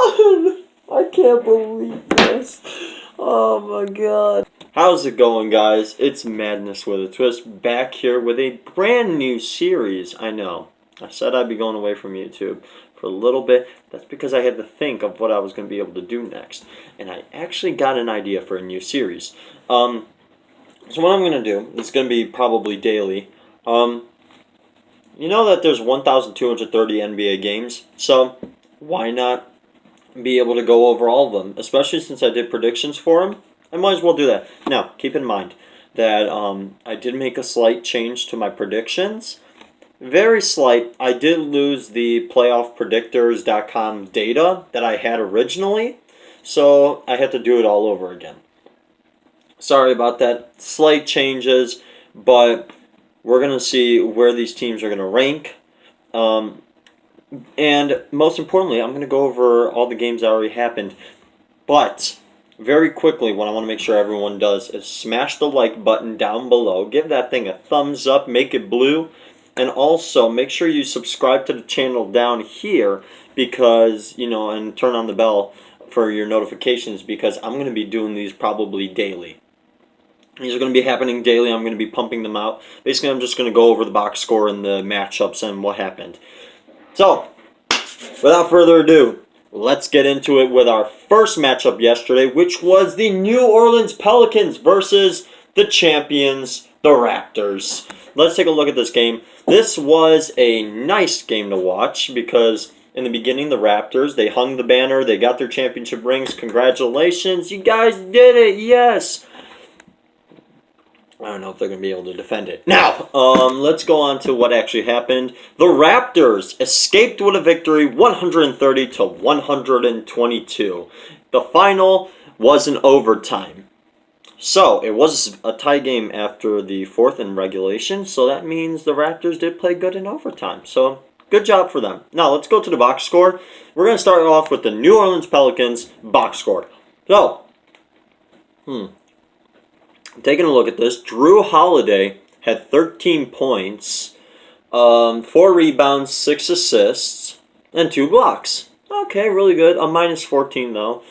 God! I can't believe this. Oh my God. How's it going, guys? It's Madness with a Twist, back here with a brand new series. I know. I said I'd be going away from YouTube for a little bit. That's because I had to think of what I was going to be able to do next. And I actually got an idea for a new series. So what I'm going to do, it's going to be probably daily. You know that there's 1,230 NBA games, so why not be able to go over all of them, especially since I did predictions for them. I might as well do that. Now, keep in mind that I did make a slight change to my predictions. Very slight. I did lose the playoffpredictors.com data that I had originally, so I had to do it all over again. Sorry about that. Slight changes, but we're going to see where these teams are going to rank. And most importantly, I'm going to go over all the games that already happened. But very quickly, what I want to make sure everyone does is smash the like button down below. Give that thing a thumbs up. Make it blue. And also, make sure you subscribe to the channel down here because, and turn on the bell for your notifications because I'm going to be doing these probably daily. These are going to be happening daily. I'm going to be pumping them out. Basically, I'm just going to go over the box score and the matchups and what happened. So, without further ado, let's get into it with our first matchup yesterday, which was the New Orleans Pelicans versus the champions, the Raptors. Let's take a look at this game. This was a nice game to watch because in the beginning, the Raptors, they hung the banner. They got their championship rings. Congratulations. You guys did it. Yes. I don't know if they're going to be able to defend it. Now, let's go on to what actually happened. The Raptors escaped with a victory, 130 to 122. The final was an overtime. So, it was a tie game after the fourth in regulation, so that means the Raptors did play good in overtime. So, good job for them. Now, let's go to the box score. We're going to start off with the New Orleans Pelicans box score. So, taking a look at this, Drew Holiday had 13 points, 4 rebounds, 6 assists, and 2 blocks. Okay, really good. A minus 14, though.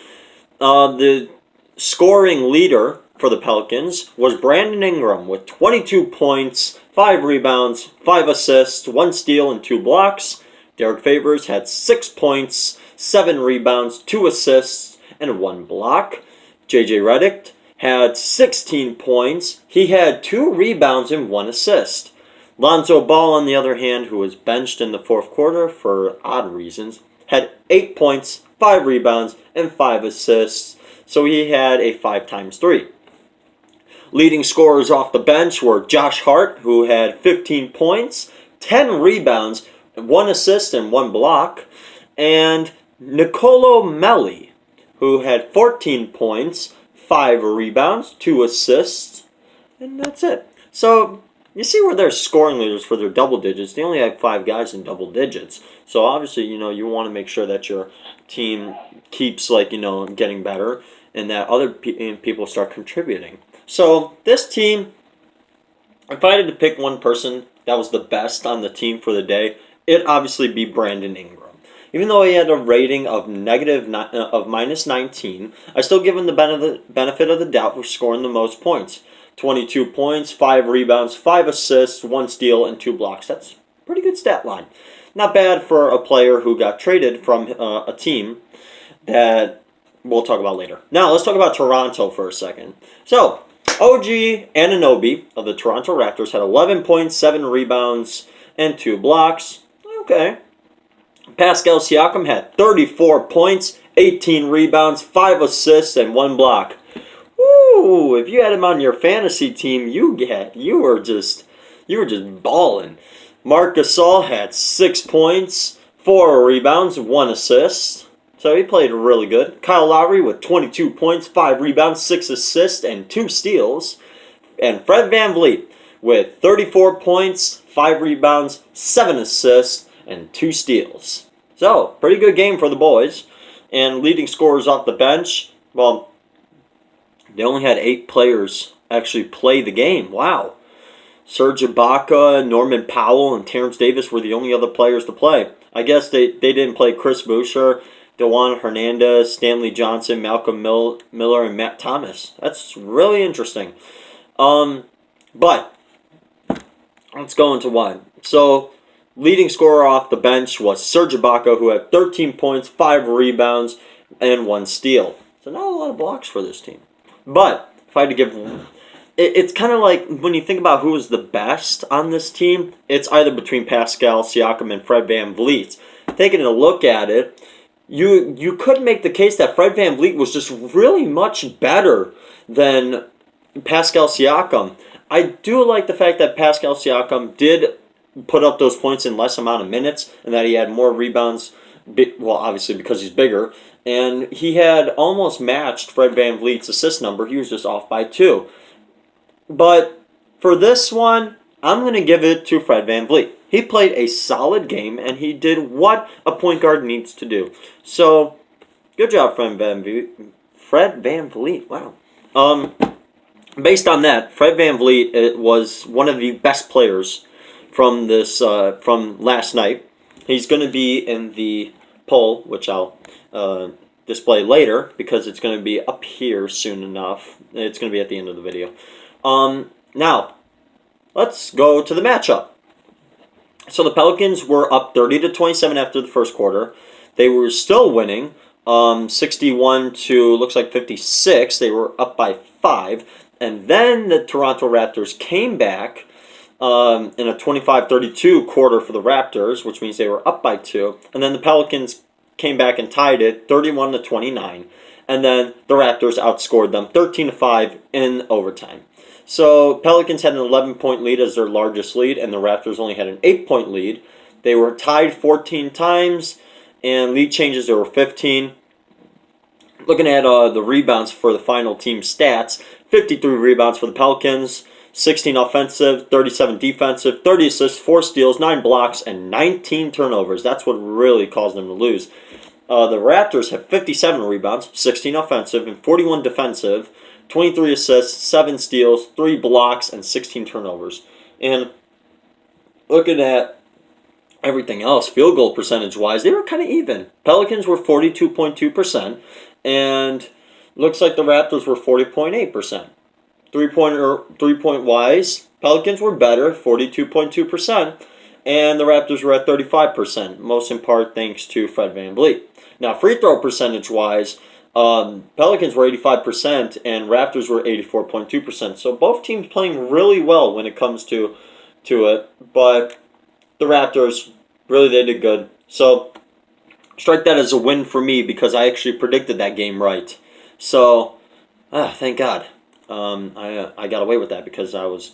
The scoring leader for the Pelicans was Brandon Ingram with 22 points, 5 rebounds, 5 assists, 1 steal, and 2 blocks. Derek Favors had 6 points, 7 rebounds, 2 assists, and 1 block. J.J. Redick had 16 points. He had 2 rebounds and 1 assist. Lonzo Ball, on the other hand, who was benched in the fourth quarter for odd reasons, had 8 points, 5 rebounds, and 5 assists. So he had a 5 times 3. Leading scorers off the bench were Josh Hart, who had 15 points, 10 rebounds, 1 assist, and 1 block. And Nicolo Melli, who had 14 points, 5 rebounds, 2 assists, and that's it. So, you see where they're scoring leaders for their double digits. They only had 5 guys in double digits. So, obviously, you want to make sure that your team keeps, getting better and that other people start contributing. So, this team, if I had to pick one person that was the best on the team for the day, it'd obviously be Brandon Ingram. Even though he had a rating of minus 19, I still give him the benefit of the doubt for scoring the most points. 22 points, 5 rebounds, 5 assists, 1 steal, and 2 blocks. That's a pretty good stat line. Not bad for a player who got traded from a team that we'll talk about later. Now, let's talk about Toronto for a second. So, OG Anunoby of the Toronto Raptors had 11 points, 7 rebounds, and 2 blocks. Okay. Pascal Siakam had 34 points, 18 rebounds, 5 assists, and 1 block. Woo! If you had him on your fantasy team, you were just balling. Marc Gasol had 6 points, 4 rebounds, 1 assist. So he played really good. Kyle Lowry with 22 points, 5 rebounds, 6 assists, and 2 steals. And Fred VanVleet with 34 points, 5 rebounds, 7 assists, and 2 steals. So, pretty good game for the boys. And leading scorers off the bench, well, they only had 8 players actually play the game. Wow. Serge Ibaka, Norman Powell, and Terrence Davis were the only other players to play. I guess they didn't play Chris Boucher DeJuan Hernandez, Stanley Johnson, Malcolm Miller, and Matt Thomas. That's really interesting. But let's go into one. So, leading scorer off the bench was Serge Ibaka, who had 13 points, 5 rebounds, and 1 steal. So not a lot of blocks for this team. But if I had to give, it's kind of like when you think about who was the best on this team, it's either between Pascal Siakam and Fred VanVleet. Taking a look at it, you could make the case that Fred VanVleet was just really much better than Pascal Siakam. I do like the fact that Pascal Siakam did put up those points in less amount of minutes and that he had more rebounds, well, obviously because he's bigger, and he had almost matched Fred VanVleet's assist number. He was just off by 2. But for this one, I'm going to give it to Fred VanVleet. He played a solid game, and he did what a point guard needs to do. So, good job, Fred VanVleet. Wow. Based on that, Fred VanVleet was one of the best players from from last night. He's going to be in the poll, which I'll display later because it's going to be up here soon enough. It's going to be at the end of the video. Now, let's go to the matchup. So the Pelicans were up 30-27 after the first quarter. They were still winning, 61 to looks like 56. They were up by 5, and then the Toronto Raptors came back in a 25-32 quarter for the Raptors, which means they were up by 2, and then the Pelicans came back and tied it 31-29, and then the Raptors outscored them 13-5 in overtime. So Pelicans had an 11-point lead as their largest lead, and the Raptors only had an 8-point lead. They were tied 14 times, and lead changes there were 15. Looking at the rebounds for the final team stats, 53 rebounds for the Pelicans, 16 offensive, 37 defensive, 30 assists, 4 steals, 9 blocks, and 19 turnovers. That's what really caused them to lose. The Raptors had 57 rebounds, 16 offensive, and 41 defensive, 23 assists, 7 steals, 3 blocks, and 16 turnovers. And looking at everything else, field goal percentage-wise, they were kind of even. Pelicans were 42.2%, and looks like the Raptors were 40.8%. Three-point-wise, Pelicans were better, 42.2%, and the Raptors were at 35%, most in part thanks to Fred VanVleet. Now, free throw percentage-wise, Pelicans were 85% and Raptors were 84.2%. So both teams playing really well when it comes to it. But the Raptors, really, they did good. So strike that as a win for me because I actually predicted that game right. So, thank God. I got away with that because I was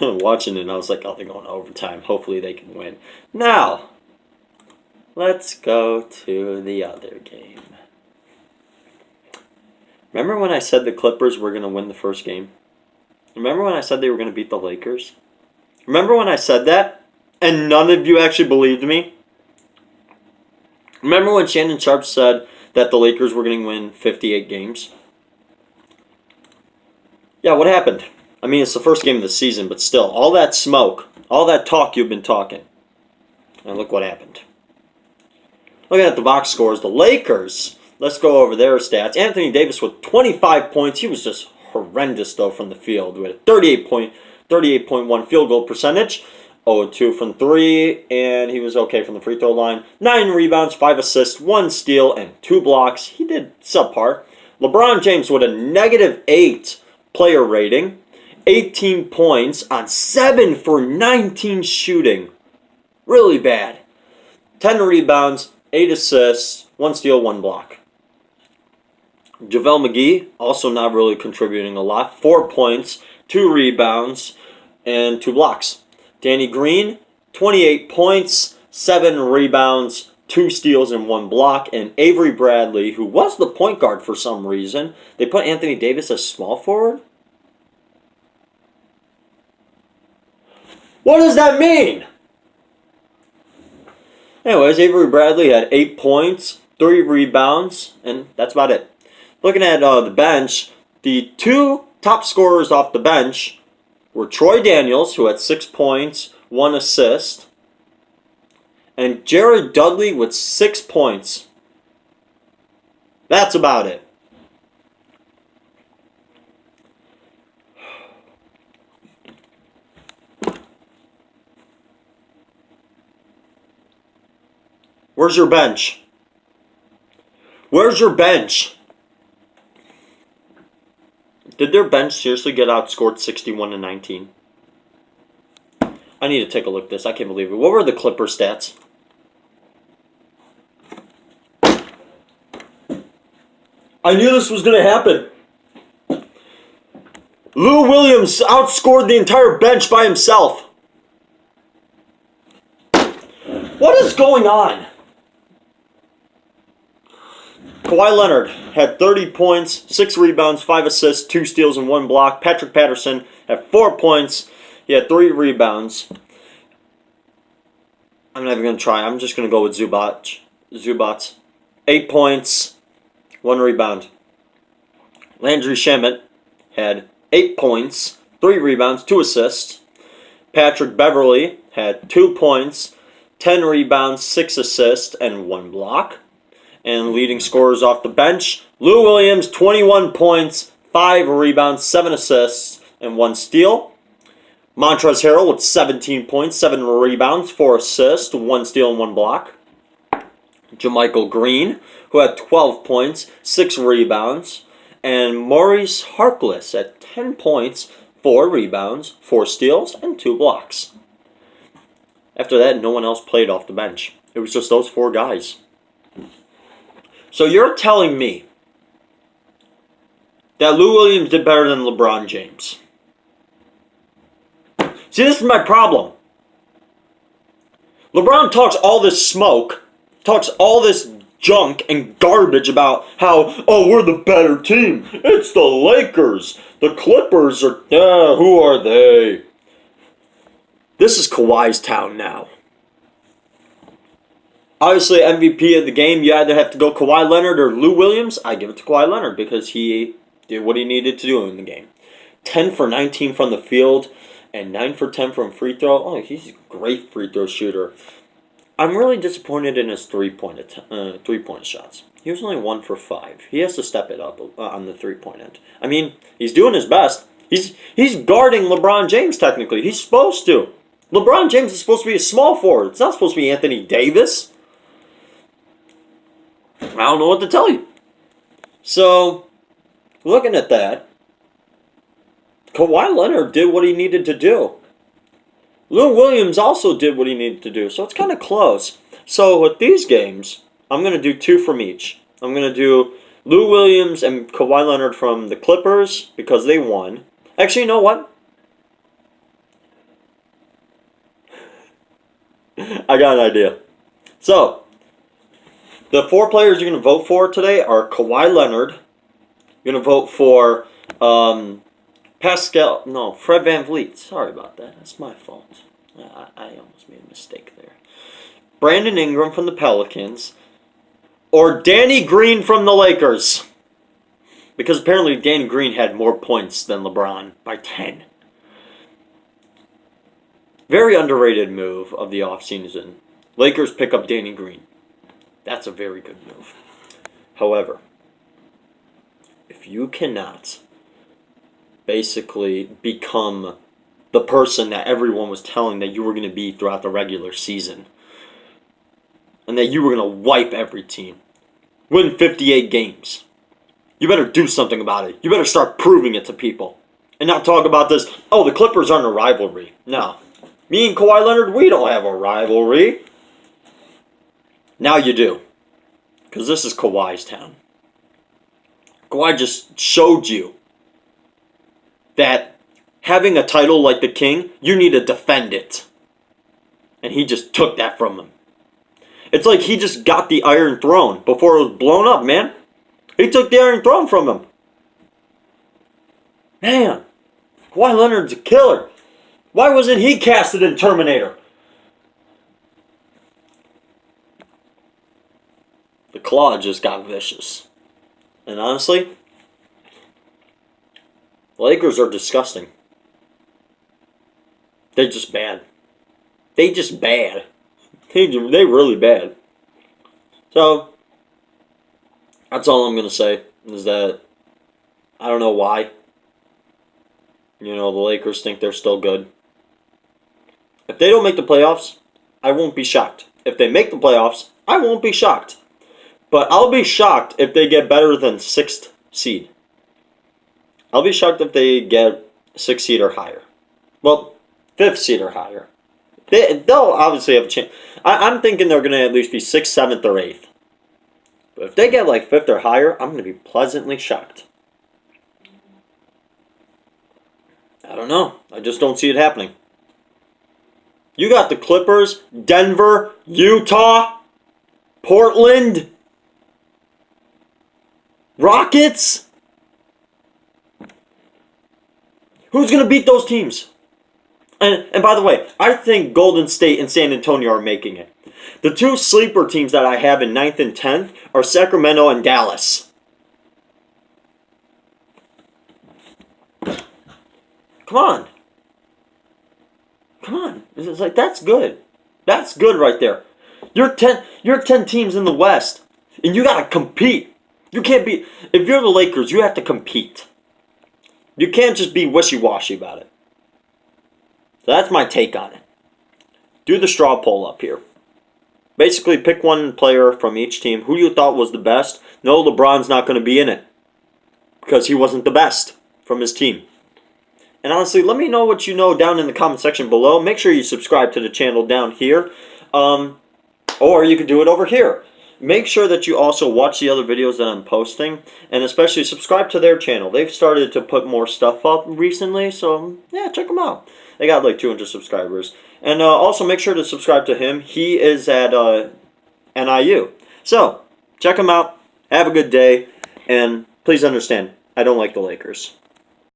watching it and I was like, oh, they're going to overtime. Hopefully they can win. Now, let's go to the other game. Remember when I said the Clippers were going to win the first game? Remember when I said they were going to beat the Lakers? Remember when I said that and none of you actually believed me? Remember when Shannon Sharpe said that the Lakers were going to win 58 games? Yeah, what happened? I mean, it's the first game of the season, but still, all that smoke, all that talk you've been talking. And look what happened. Looking at the box scores, the Lakers, let's go over their stats. Anthony Davis with 25 points. He was just horrendous, though, from the field. With a 38.1 field goal percentage. 0-2 from 3, and he was okay from the free throw line. 9 rebounds, 5 assists, 1 steal, and 2 blocks. He did subpar. LeBron James with a -8 player rating. 18 points on 7 for 19 shooting. Really bad. 10 rebounds, 8 assists, 1 steal, 1 block. JaVale McGee, also not really contributing a lot. 4 points, 2 rebounds, and 2 blocks. Danny Green, 28 points, 7 rebounds, 2 steals, and 1 block. And Avery Bradley, who was the point guard for some reason, they put Anthony Davis as small forward? What does that mean? Anyways, Avery Bradley had 8 points, 3 rebounds, and that's about it. Looking at the bench, the 2 top scorers off the bench were Troy Daniels, who had 6 points, 1 assist, and Jared Dudley with 6 points. That's about it. Where's your bench? Where's your bench? Did their bench seriously get outscored 61-19? I need to take a look at this. I can't believe it. What were the Clippers stats? I knew this was going to happen. Lou Williams outscored the entire bench by himself. What is going on? Kawhi Leonard had 30 points, 6 rebounds, 5 assists, 2 steals, and 1 block. Patrick Patterson had 4 points. He had 3 rebounds. I'm not even going to try. I'm just going to go with Zubac. 8 points, 1 rebound. Landry Shamet had 8 points, 3 rebounds, 2 assists. Patrick Beverley had 2 points, 10 rebounds, 6 assists, and 1 block. And leading scorers off the bench, Lou Williams, 21 points, 5 rebounds, 7 assists, and 1 steal. Montrezl Harrell with 17 points, 7 rebounds, 4 assists, 1 steal, and 1 block. JaMychal Green, who had 12 points, 6 rebounds. And Maurice Harkless at 10 points, 4 rebounds, 4 steals, and 2 blocks. After that, no one else played off the bench. It was just those 4 guys. So you're telling me that Lou Williams did better than LeBron James? See, this is my problem. LeBron talks all this smoke, talks all this junk and garbage about how, oh, we're the better team. It's the Lakers. The Clippers are, who are they? This is Kawhi's town now. Obviously, MVP of the game, you either have to go Kawhi Leonard or Lou Williams. I give it to Kawhi Leonard because he did what he needed to do in the game. 10 for 19 from the field and 9 for 10 from free throw. Oh, he's a great free throw shooter. I'm really disappointed in his three-point shots. He was only 1 for 5. He has to step it up on the three-point end. I mean, he's doing his best. He's guarding LeBron James, technically. He's supposed to. LeBron James is supposed to be a small forward. It's not supposed to be Anthony Davis. I don't know what to tell you. So, looking at that, Kawhi Leonard did what he needed to do. Lou Williams also did what he needed to do. So it's kind of close. So with these games, I'm going to do 2 from each. I'm going to do Lou Williams and Kawhi Leonard from the Clippers because they won. Actually, you know what? I got an idea. So, the 4 players you're going to vote for today are Kawhi Leonard. You're going to vote for Fred VanVleet. Sorry about that. That's my fault. I almost made a mistake there. Brandon Ingram from the Pelicans. Or Danny Green from the Lakers. Because apparently Danny Green had more points than LeBron by 10. Very underrated move of the offseason. Lakers pick up Danny Green. That's a very good move. However, if you cannot basically become the person that everyone was telling that you were going to be throughout the regular season, and that you were going to wipe every team, win 58 games, you better do something about it. You better start proving it to people. And not talk about this, oh, the Clippers aren't a rivalry. No. Me and Kawhi Leonard, we don't have a rivalry. Now you do. Because this is Kawhi's town. Kawhi just showed you that having a title like the King, you need to defend it. And he just took that from him. It's like he just got the Iron Throne before it was blown up, man. He took the Iron Throne from him. Man, Kawhi Leonard's a killer. Why wasn't he casted in Terminator? The claw just got vicious. And honestly, the Lakers are disgusting. They're just bad. They just bad. They really bad. So, That's all I'm going to say, is that I don't know why. The Lakers think they're still good. If they don't make the playoffs, I won't be shocked. If they make the playoffs, I won't be shocked. But I'll be shocked if they get better than 6th seed. I'll be shocked if they get 6th seed or higher. Well, 5th seed or higher. They'll obviously have a chance. I'm thinking they're going to at least be 6th, 7th, or 8th. But if they get like 5th or higher, I'm going to be pleasantly shocked. I don't know. I just don't see it happening. You got the Clippers, Denver, Utah, Portland, Rockets. Who's going to beat those teams? And by the way, I think Golden State and San Antonio are making it. The 2 sleeper teams that I have in 9th and 10th are Sacramento and Dallas. Come on. Come on. It's like, that's good. That's good right there. You're 10 teams in the West, and you got to compete. You can't be... If you're the Lakers, you have to compete. You can't just be wishy-washy about it. So that's my take on it. Do the straw poll up here. Basically, pick one player from each team who you thought was the best. No, LeBron's not going to be in it because he wasn't the best from his team. And honestly, let me know what you know down in the comment section below. Make sure you subscribe to the channel down here. Or you can do it over here. Make sure that you also watch the other videos that I'm posting. And especially subscribe to their channel. They've started to put more stuff up recently. So, yeah, check them out. They got like 200 subscribers. And also make sure to subscribe to him. He is at NIU. So, check him out. Have a good day. And please understand, I don't like the Lakers.